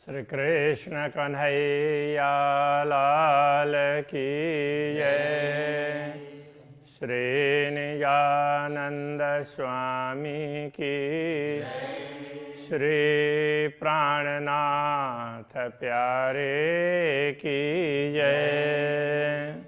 श्री कृष्ण कन्हैया लाल की जय। श्री निजानंद स्वामी की श्री प्राणनाथ प्यारे की जय।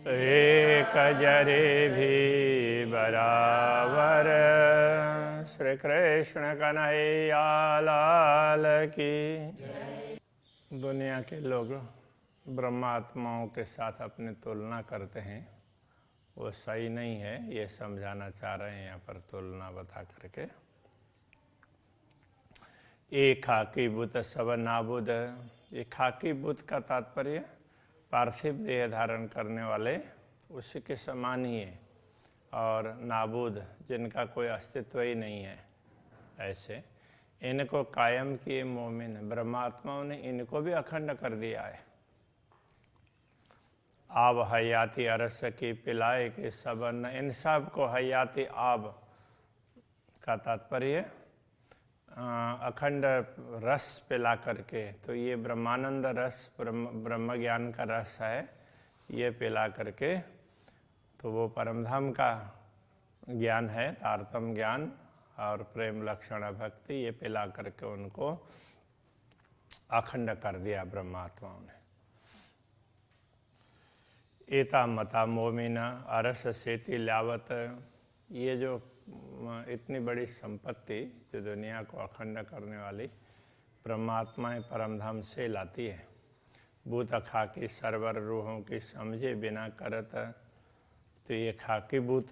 एक जरे भी बराबर। श्री कृष्ण कन्हैया लाल की। दुनिया के लोग ब्रह्मात्माओं के साथ अपनी तुलना करते हैं, वो सही नहीं है, ये समझाना चाह रहे हैं यहाँ पर तुलना बता करके। एक खाकी बुत सब नाबुद। ये खाकी बुत का तात्पर्य पार्थिव देह धारण करने वाले उसी के समान ही है, और नाबूद जिनका कोई अस्तित्व ही नहीं है, ऐसे इनको कायम किए मोमिन ब्रह्मात्माओं ने इनको भी अखंड कर दिया है। आब हयाती अरस की पिलाए के सबन। इन सब को हयाती आब का तात्पर्य अखंड रस पिला करके, तो ये ब्रह्मानंद रस ब्रह्म ज्ञान का रस है, ये पिला करके तो वो परमधाम का ज्ञान है, तारतम ज्ञान और प्रेम लक्षण भक्ति, ये पिला करके उनको अखंड कर दिया ब्रह्मात्माओं ने। एता मता मोमिना अरस सेति लावत। ये जो इतनी बड़ी संपत्ति जो दुनिया को अखंड करने वाली ब्रह्मात्माएं परमधाम से लाती है। भूत खाकी सरवर रूहों की समझे बिना करत। तो ये खाकी भूत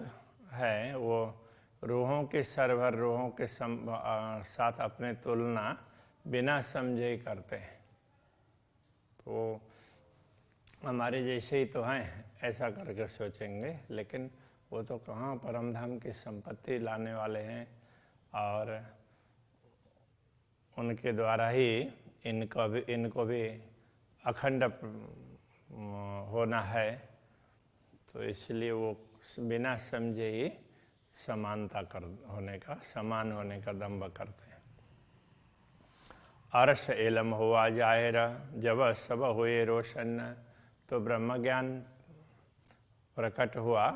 है, वो रूहों के सरवर रूहों के साथ अपने तुलना बिना समझे ही करते हैं। तो हमारे जैसे ही तो हैं, ऐसा करके सोचेंगे, लेकिन वो तो कहाँ परमधाम की संपत्ति लाने वाले हैं, और उनके द्वारा ही इनको भी अखंड होना है। तो इसलिए वो बिना समझे ही समान होने का दंभ करते हैं। अरस एलम हुआ जाहिर जब सब हुए रोशन। तो ब्रह्म ज्ञान प्रकट हुआ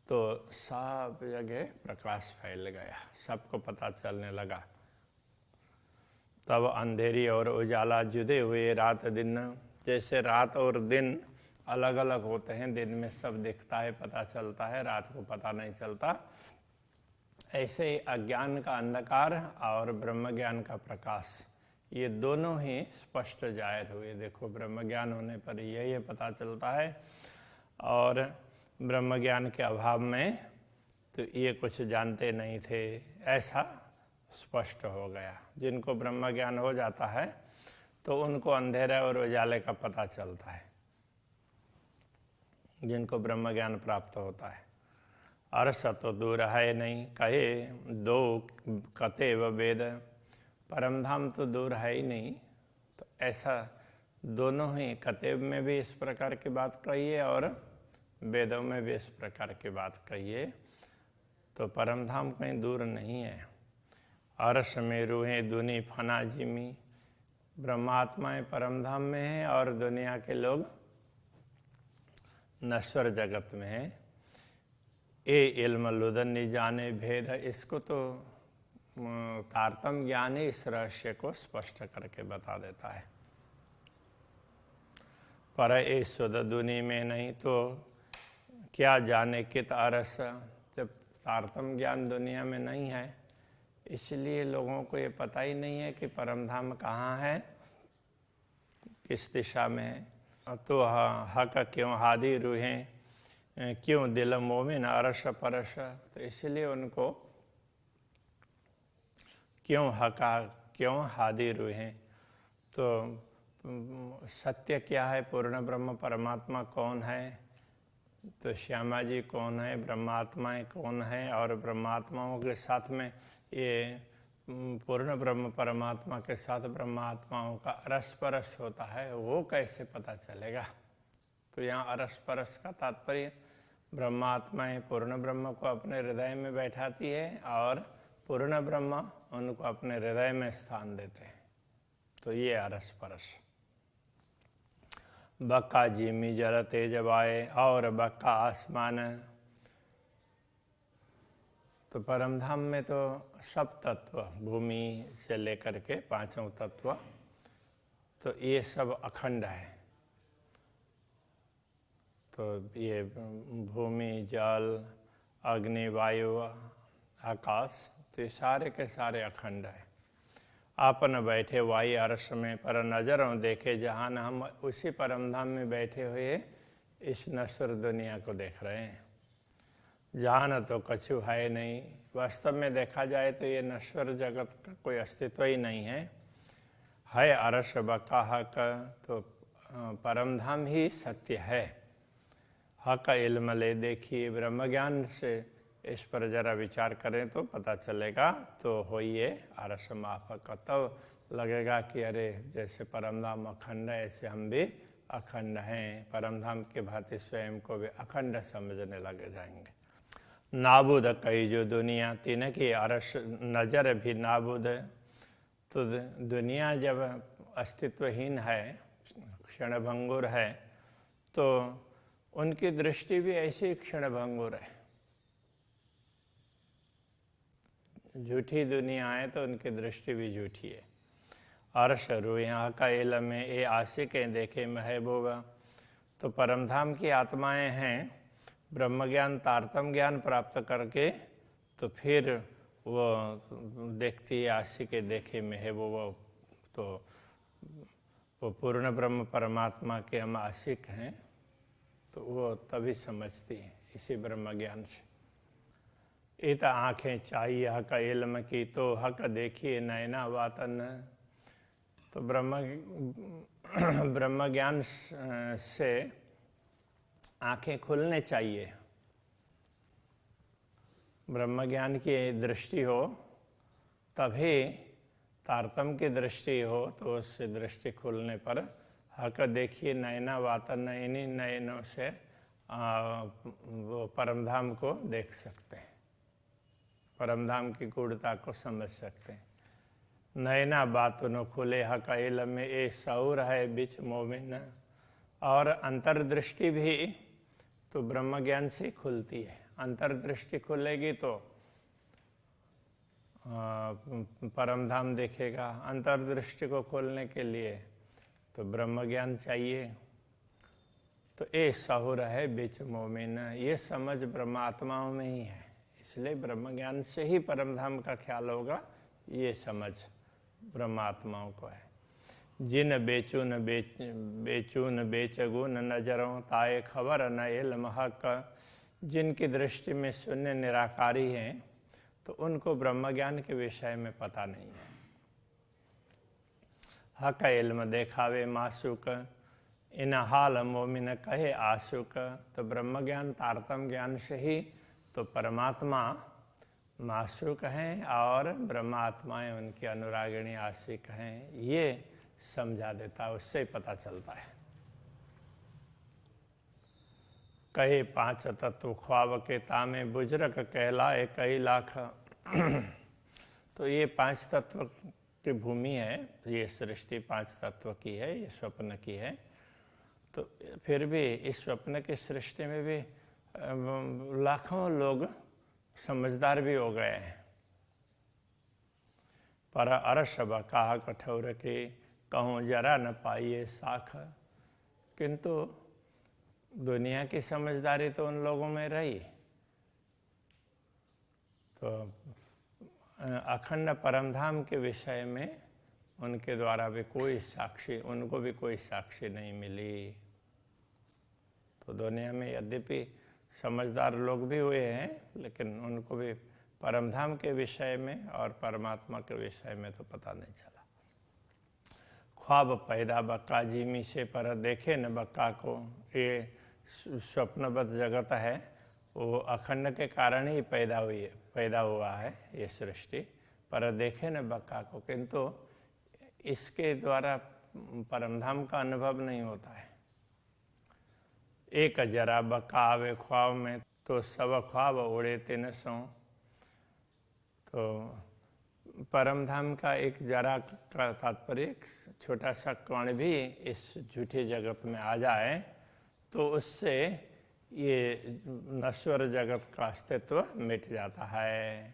तो सब जगह प्रकाश फैल गया, सबको पता चलने लगा। तब अंधेरी और उजाला जुदे हुए रात दिन। जैसे रात और दिन अलग अलग होते हैं, दिन में सब दिखता है, पता चलता है, रात को पता नहीं चलता, ऐसे ही अज्ञान का अंधकार और ब्रह्म ज्ञान का प्रकाश, ये दोनों ही स्पष्ट जाहिर हुए। देखो, ब्रह्म ज्ञान होने पर ये पता चलता है, और ब्रह्म ज्ञान के अभाव में तो ये कुछ जानते नहीं थे, ऐसा स्पष्ट हो गया। जिनको ब्रह्म ज्ञान हो जाता है तो उनको अंधेरे और उजाले का पता चलता है, जिनको ब्रह्म ज्ञान प्राप्त होता है। अरस तो दूर है नहीं कहे दो कतेव वेद। परमधाम तो दूर है ही नहीं, तो ऐसा दोनों ही कतेब में भी इस प्रकार की बात कही है और वेदों में भी इस प्रकार की बात कही है। तो परमधाम कहीं दूर नहीं है। अरस में रूहें दुनी फना जिमी। ब्रह्मात्माएं परमधाम में हैं और दुनिया के लोग नश्वर जगत में हैं। ए इल्म लुदन जाने भेद। इसको तो तारतम ज्ञान ही इस रहस्य को स्पष्ट करके बता देता है। पर ए सुध दुनी में नहीं तो क्या जाने कित अरस। जब तारतम ज्ञान दुनिया में नहीं है, इसलिए लोगों को ये पता ही नहीं है कि परमधाम कहाँ है, किस दिशा में है। तो हक क्यों हादी रूहें क्यों दिल मोमिन अरस परस। तो इसलिए उनको क्यों हादी रूहें। तो सत्य क्या है, पूर्ण ब्रह्म परमात्मा कौन है, तो श्यामा जी कौन है, ब्रह्मात्माएं कौन है, और ब्रह्मात्माओं के साथ में ये पूर्ण ब्रह्म परमात्मा के साथ ब्रह्मात्माओं का अरस परस होता है, वो कैसे पता चलेगा? तो यहाँ अरस परस का तात्पर्य ब्रह्मात्माएं पूर्ण ब्रह्म को अपने हृदय में बैठाती है और पूर्ण ब्रह्म उनको अपने हृदय में स्थान देते हैं। तो ये अरस परस। बक्का जिमी जल तेज वाए और बक्का आसमान। तो परमधाम में तो सब तत्व, भूमि से लेकर के पांचों तत्व, तो ये सब अखंड है। तो ये भूमि, जल, अग्नि, वायु, आकाश, तो ये सारे के सारे अखंड है। आपन बैठे वाई अरस में पर नजरों देखे जहान, हम उसी परमधाम में बैठे हुए इस नश्वर दुनिया को देख रहे हैं। जहान तो कछु है नहीं, वास्तव में देखा जाए तो ये नश्वर जगत का कोई अस्तित्व ही नहीं है। अरस बका हक, तो परमधाम ही सत्य है। हक इल्म ले देखिए, ब्रह्म ज्ञान से इस पर जरा विचार करें तो पता चलेगा। तो होइए अरस माफक, तब लगेगा कि अरे जैसे परमधाम अखंड है ऐसे हम भी अखंड हैं। परमधाम के भांति स्वयं को भी अखंड समझने लगे जाएंगे। नाबुद कई जो दुनिया तीन की अरस नजर भी नाबुद। तो दुनिया जब अस्तित्वहीन है, क्षणभंगुर है, तो उनकी दृष्टि भी ऐसी क्षणभंगुर है। झूठी दुनिया है तो उनकी दृष्टि भी झूठी है। अर्श रू यहाँ का इल्म में ए आशिकें देखे महबूबा। तो परमधाम की आत्माएं हैं, ब्रह्म ज्ञान तारतम ज्ञान प्राप्त करके तो फिर वो देखती है आशिकें देखे महबूबा। तो वो पूर्ण ब्रह्म परमात्मा के हम आशिक हैं, तो वो तभी समझती है इसी ब्रह्म ज्ञान से। इत आँखें चाहिए हक इल्म की, तो हक देखिए नैना वातन। तो ब्रह्म ज्ञान से आँखें खुलने चाहिए। ब्रह्म ज्ञान की दृष्टि हो तभी, तारतम की दृष्टि हो तो उससे दृष्टि खुलने पर हक देखिए नैना वातन, इन्हीं नयनों से वो परमधाम को देख सकते हैं, परमधाम की गूढ़ता को समझ सकते हैं। नैना बातुनो खुले हक इल्म में ए सऊर है बिच मोमिन। और अंतर्दृष्टि भी तो ब्रह्म ज्ञान से खुलती है। अंतर्दृष्टि खुलेगी तो परमधाम देखेगा। अंतर्दृष्टि को खोलने के लिए तो ब्रह्म ज्ञान चाहिए। तो ए सहुर है बिच मोमिन, ये समझ ब्रह्मात्माओं में ही है, इसलिए ब्रह्म ज्ञान से ही परमधाम का ख्याल होगा। ये समझ ब्रह्मात्माओं को है। जिन बेचून बेचगुन नजरों ताए खबर न इल्म हक। जिनकी दृष्टि में शून्य निराकारी हैं, तो उनको ब्रह्म ज्ञान के विषय में पता नहीं है। हक इल्म देखावे मासूक, इन हाल मोमिन कहे आशुक। तो ब्रह्म ज्ञान तारतम ज्ञान से ही तो परमात्मा मासूक हैं और ब्रह्मात्माएं उनकी अनुरागिणी आशिक हैं, ये समझा देता है, उससे ही पता चलता है। कहे पांच तत्व ख्वाब के तामे बुजुर्ग कहलाए कई लाख। तो ये पांच तत्व की भूमि है, ये सृष्टि पांच तत्व की है, ये स्वप्न की है। तो फिर भी इस स्वप्न की सृष्टि में भी लाखों लोग समझदार भी हो गए हैं। पर अरस कहा कठोर के कहूँ जरा न पाइए साख। किंतु दुनिया की समझदारी तो उन लोगों में रही। तो अखंड परमधाम के विषय में उनके द्वारा भी कोई साक्षी, उनको भी कोई साक्षी नहीं मिली। तो दुनिया में यद्यपि समझदार लोग भी हुए हैं, लेकिन उनको भी परमधाम के विषय में और परमात्मा के विषय में तो पता नहीं चला। ख्वाब पैदा बक्का जिमी से पर देखे न बक्का को। ये स्वप्नबद्ध जगत है, वो अखंड के कारण ही पैदा हुआ है ये सृष्टि। पर देखे न बक्का को, किंतु इसके द्वारा परमधाम का अनुभव नहीं होता है। एक जरा बक्का आवे ख्वाब में, तो सब ख्वाब उड़े तिन सो। तो परमधाम का एक जरा का तात्पर्य छोटा सा कण भी इस झूठे जगत में आ जाए तो उससे ये नश्वर जगत का अस्तित्व मिट जाता है।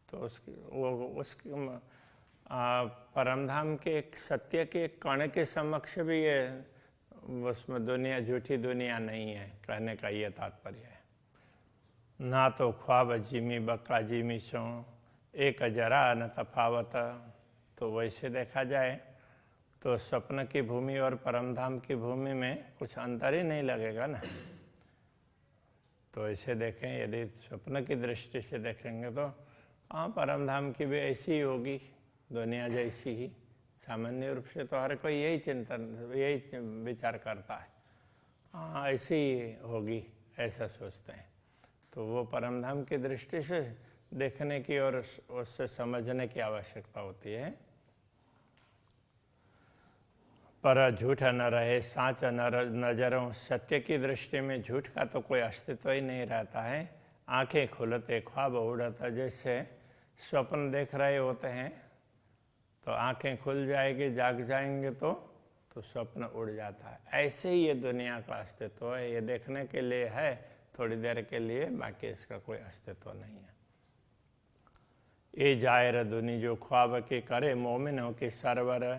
तो उसकी परमधाम के एक सत्य के कण के समक्ष भी ये उसमें दुनिया झूठी दुनिया नहीं है, कहने का ये तात्पर्य है। ना तो ख्वाब जिमी बक्का जिमी सो, एक जरा न तफावत। तो वैसे देखा जाए तो स्वप्न की भूमि और परमधाम की भूमि में कुछ अंतर ही नहीं लगेगा ना। तो ऐसे देखें, यदि स्वप्न की दृष्टि से देखेंगे तो हाँ, परमधाम की भी ऐसी ही होगी, दुनिया जैसी ही। सामान्य रूप से तो हर कोई यही चिंतन, यही विचार करता है, हाँ ऐसी ही होगी, ऐसा सोचते हैं। तो वो परमधाम की दृष्टि से देखने की और उससे समझने की आवश्यकता होती है। पर झूठ न रहे साँच नजरों, सत्य की दृष्टि में झूठ का तो कोई अस्तित्व ही नहीं रहता है। आंखें खुलते ख्वाब उड़ता, जैसे स्वप्न देख रहे होते हैं तो आंखें खुल जाएगी, जाग जाएंगे तो स्वप्न उड़ जाता है। ऐसे ही ये दुनिया का अस्तित्व है, ये देखने के लिए है थोड़ी देर के लिए, बाकी इसका कोई अस्तित्व नहीं है। ये जाहिर दुनी जो ख्वाब की करे मोमिनों की सरवर।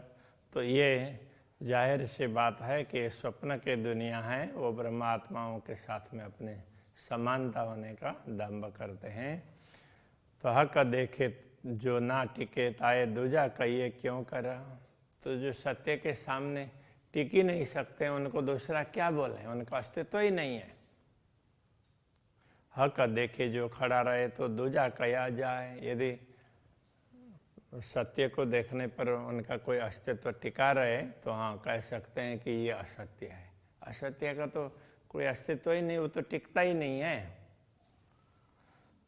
तो ये जाहिर सी बात है कि स्वप्न के दुनिया है वो ब्रह्मात्माओं के साथ में अपने समानता होने का दंभ करते हैं। तो हक देखे जो ना टिके ताए दूजा कहिए क्यों करा। तो जो सत्य के सामने टिक ही नहीं सकते उनको दूसरा क्या बोले, उनका अस्तित्व ही नहीं है। हक देखे जो खड़ा रहे तो दूजा कया जाए। यदि सत्य को देखने पर उनका कोई अस्तित्व टिका रहे तो हाँ कह सकते हैं कि ये असत्य है। असत्य का तो कोई अस्तित्व ही नहीं, वो तो टिकता ही नहीं है।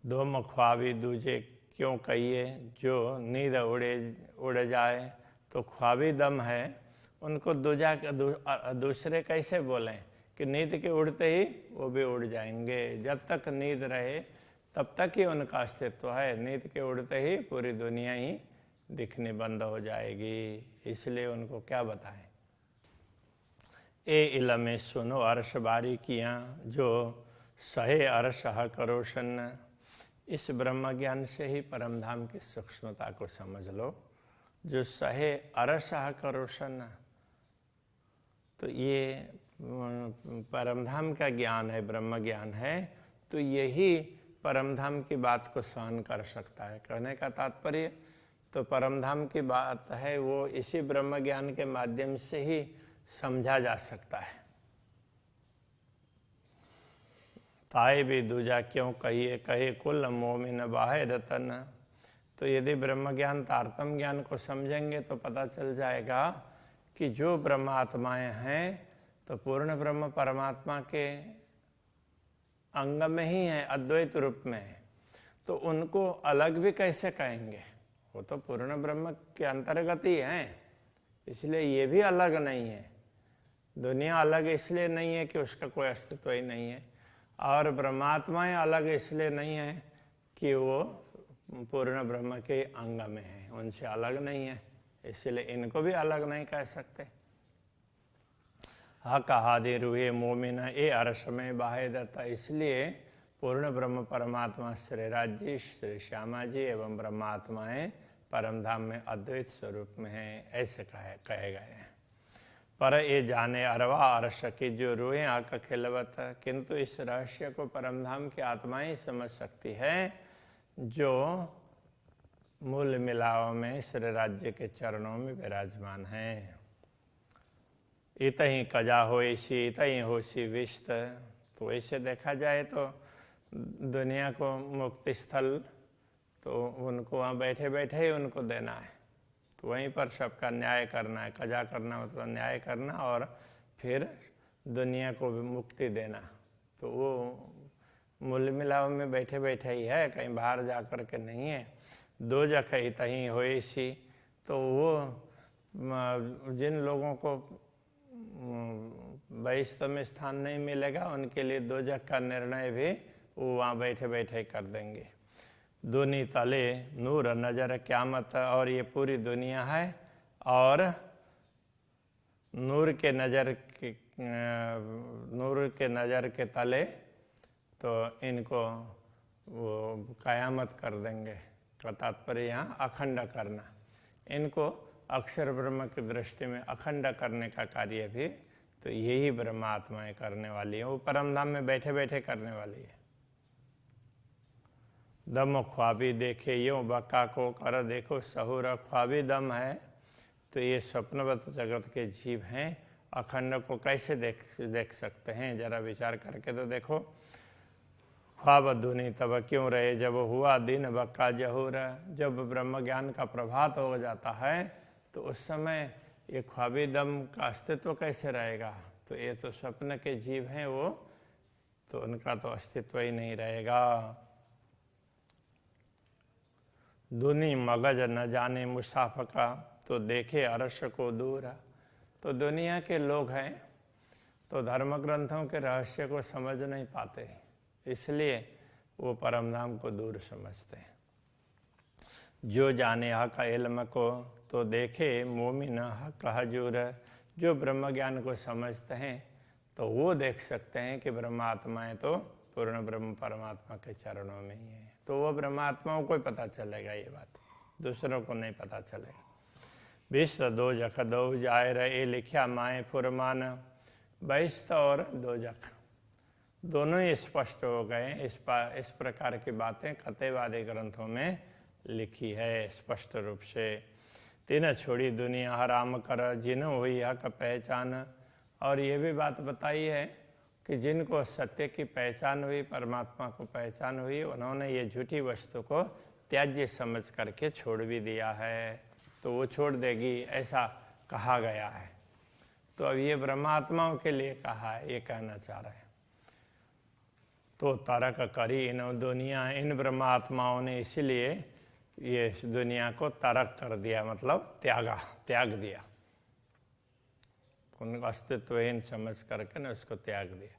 दो ख्वाबी दूजे क्यों कहिए, जो नींद उड़ जाए। तो ख्वाबी दम है, उनको दूसरे कैसे बोलें कि नींद के उड़ते ही वो भी उड़ जाएंगे। जब तक नींद रहे तब तक ही उनका अस्तित्व है, नींद के उड़ते ही पूरी दुनिया ही दिखनी बंद हो जाएगी। इसलिए उनको क्या बताएं। ए इलमे सुनो अर्श बारीकियाँ, जो सहे अर्श हक रोशन। इस ब्रह्म ज्ञान से ही परमधाम की सूक्ष्मता को समझ लो। जो सहे अर्श हक रोशन, तो ये परमधाम का ज्ञान है, ब्रह्म ज्ञान है, तो यही परमधाम की बात को सहन कर सकता है। कहने का तात्पर्य तो परमधाम की बात है वो इसी ब्रह्म ज्ञान के माध्यम से ही समझा जा सकता है। ताए भी दूजा क्यों कहिए, कहे कुल मोमिन बाहे रतन। तो यदि ब्रह्म ज्ञान तारतम ज्ञान को समझेंगे तो पता चल जाएगा कि जो ब्रह्मात्माएं हैं तो पूर्ण ब्रह्म परमात्मा के अंग में ही है, अद्वैत रूप में है, तो उनको अलग भी कैसे कहेंगे। वो तो पूर्ण ब्रह्म के अंतर्गत ही हैं, इसलिए ये भी अलग नहीं है। दुनिया अलग इसलिए नहीं है कि उसका कोई अस्तित्व ही नहीं है, और ब्रह्मात्माएं अलग इसलिए नहीं है कि वो पूर्ण ब्रह्म के अंग में है, उनसे अलग नहीं है, इसलिए इनको भी अलग नहीं कह सकते। हा कहा दे रूहे मोमिन ए अर्श में बाहे दत्ता। इसलिए पूर्ण ब्रह्म परमात्मा श्री राज जी, श्री श्यामा जी एवं ब्रह्मात्माएं परमधाम में अद्वैत स्वरूप में हैं, ऐसे कहे गए हैं। पर ये जाने अरवा अर्श की जो रूहें आका खिलवत। किंतु इस रहस्य को परमधाम की आत्माएं समझ सकती है जो मूल मिलाव में श्री राज्य के चरणों में विराजमान हैं। इतहीं कजा होइसी इतहीं होसी विस्त। तो ऐसे देखा जाए तो दुनिया को मुक्ति स्थल तो उनको वहाँ बैठे बैठे ही उनको देना है, तो वहीं पर सबका न्याय करना है। कजा करना मतलब न्याय करना, और फिर दुनिया को भी मुक्ति देना। तो वो मूल मिलाव में बैठे बैठे ही है, कहीं बाहर जा कर के नहीं है। दोजख इतहि होइसी। तो वो जिन लोगों को बहिष्ठ में स्थान नहीं मिलेगा उनके लिए दोजख का निर्णय भी वो वहाँ बैठे बैठे कर देंगे। दुनी तले नूर नजर क़यामत, और ये पूरी दुनिया है और नूर के नज़र के तले तो इनको वो क़यामत कर देंगे। का तात्पर्य यहाँ अखंड करना, इनको अक्षर ब्रह्म की दृष्टि में अखंड करने का कार्य भी तो यही ब्रह्मात्माएं करने वाली है। वो परम धाम में बैठे बैठे करने वाली है। दम ख्वाबी देखे यूँ बका को कर देखो सहूर, ख्वाबी दम है तो ये स्वप्नवत जगत के जीव हैं, अखंड को कैसे देख सकते हैं? जरा विचार करके तो देखो। ख्वाब धुनी तब क्यों रहे जब हुआ दिन बक्का जहूर, जब ब्रह्म ज्ञान का प्रभात हो जाता है तो उस समय ये ख्वाबी दम का अस्तित्व कैसे रहेगा? तो ये तो स्वप्न के जीव हैं, वो तो उनका तो अस्तित्व ही नहीं रहेगा। दुनी मगज न जाने मुसाफ का, तो देखे अरश को दूर। तो दुनिया के लोग हैं तो धर्म ग्रंथों के रहस्य को समझ नहीं पाते, इसलिए वो परमधाम को दूर समझते हैं। जो जाने हक इल्म को, तो देखे मोमिन हक हजूर। जो ब्रह्म ज्ञान को समझते हैं तो वो देख सकते हैं कि ब्रह्मात्माएं तो पूर्ण ब्रह्म परमात्मा के चरणों में ही है। तो वो ब्रह्मात्माओं को ही पता चलेगा, ये बात दूसरों को नहीं पता चलेगा। विश्व दोजख दो जाए रहे लिखा माए फुरमान, बहिष्ठ और दोजख दोनों ही स्पष्ट हो गए। इस प्रकार की बातें कतेवादी ग्रंथों में लिखी है स्पष्ट रूप से। तीन छोड़ी दुनिया हराम कर, जिन्हों हुई हक पहचान। और ये भी बात बताई है कि जिनको सत्य की पहचान हुई, परमात्मा को पहचान हुई, उन्होंने ये झूठी वस्तु को त्याज्य समझ करके छोड़ भी दिया है, तो वो छोड़ देगी ऐसा कहा गया है। तो अब ये ब्रह्मात्माओं के लिए कहा है, ये कहना चाह रहे हैं। तो तारक करी इन दुनिया, इन ब्रह्मात्माओं ने इसीलिए ये दुनिया को तारक कर दिया, मतलब त्याग दिया, उनका अस्तित्वहीन समझ करके न उसको त्याग दिया।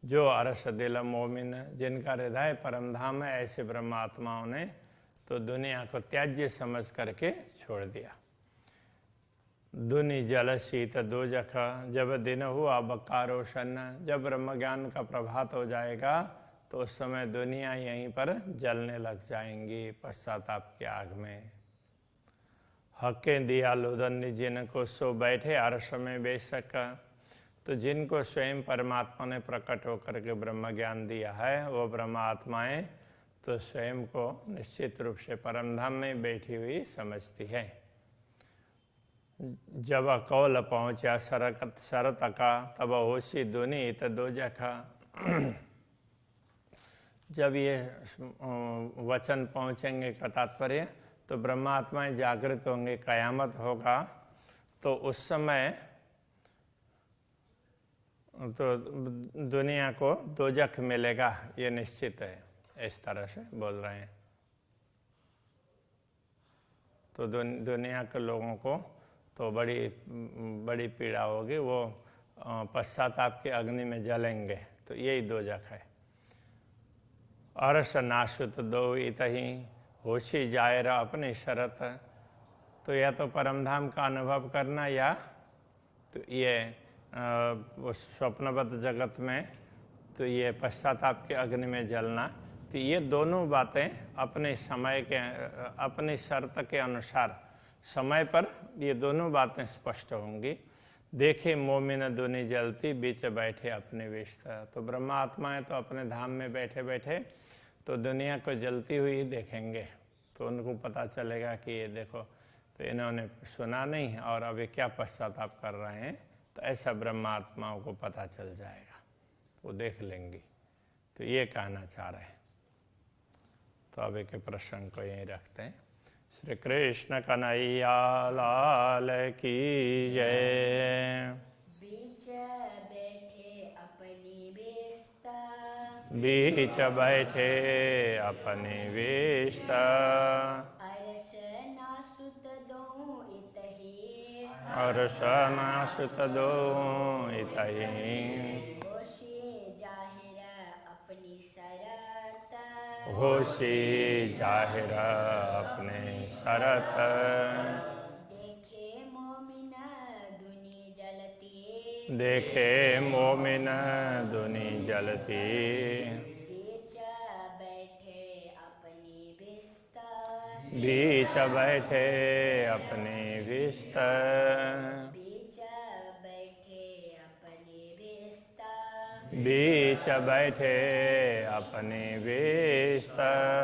जो अरस दिल मोमिन, जिनका हृदय परमधाम है, ऐसे ब्रह्मात्माओं ने तो दुनिया को त्याज्य समझ करके छोड़ दिया। दुनि जल शीत दोजख, जब दिन हुआ बक्का रोशन। जब ब्रह्म ज्ञान का प्रभात हो जाएगा तो उस समय दुनिया यहीं पर जलने लग जाएंगी पश्चाताप की आग में। हक़े दिया लुदन, जिनको सो बैठे अर्श में बेशक। तो जिनको स्वयं परमात्मा ने प्रकट होकर के ब्रह्म ज्ञान दिया है, वो ब्रह्मात्माएं तो स्वयं को निश्चित रूप से परमधाम में बैठी हुई समझती है। जब कौल पहुँचा शरत का, तब होशी दुनीत दोजखा। जब ये वचन पहुँचेंगे का तात्पर्य, तो ब्रह्मात्माएं जागृत होंगे, कयामत होगा, तो उस समय तो दुनिया को दोजख मिलेगा, ये निश्चित है। इस तरह से बोल रहे हैं। तो दुनिया के लोगों को तो बड़ी पीड़ा होगी, वो पश्चाताप की अग्नि में जलेंगे, तो यही दोजख है। अरस नाशुत दो इतही, होशी जायर अपनी शरत। तो या तो परमधाम का अनुभव करना, या तो ये स्वप्नबद्ध जगत में तो ये पश्चाताप के अग्नि में जलना। तो ये दोनों बातें अपने समय के, अपनी शर्त के अनुसार समय पर ये दोनों बातें स्पष्ट होंगी। देखे मोमिन दुनी जलती, बीच बैठे अपने विष्ठा। तो ब्रह्मात्माएं तो अपने धाम में बैठे बैठे तो दुनिया को जलती हुई देखेंगे, तो उनको पता चलेगा कि ये देखो, तो इन्होंने सुना नहीं और अभी क्या पश्चाताप कर रहे हैं। तो ऐसा ब्रह्मात्माओं को पता चल जाएगा, वो देख लेंगी। तो ये कहना चाह रहे हैं। तो अभी के प्रसंग को यहीं रखते हैं। श्री कृष्ण कन्हैया लाल की जय। बीच बैठे अपनी व्यस्त, बीच बैठे अपनी व्यस्त, अरसनाश्रुतदो इतई होशी जाहिर अपनी शरत होशी जाहिर अपने शरत देखे मोमिन दुनी जलती देखे मोमिन दुनी जलती बीच बैठे अपनी बिस्तर बीच बैठे अपने बिस्तर बीच बैठे अपनी बिस्तर बीच बैठे अपने बिस्तर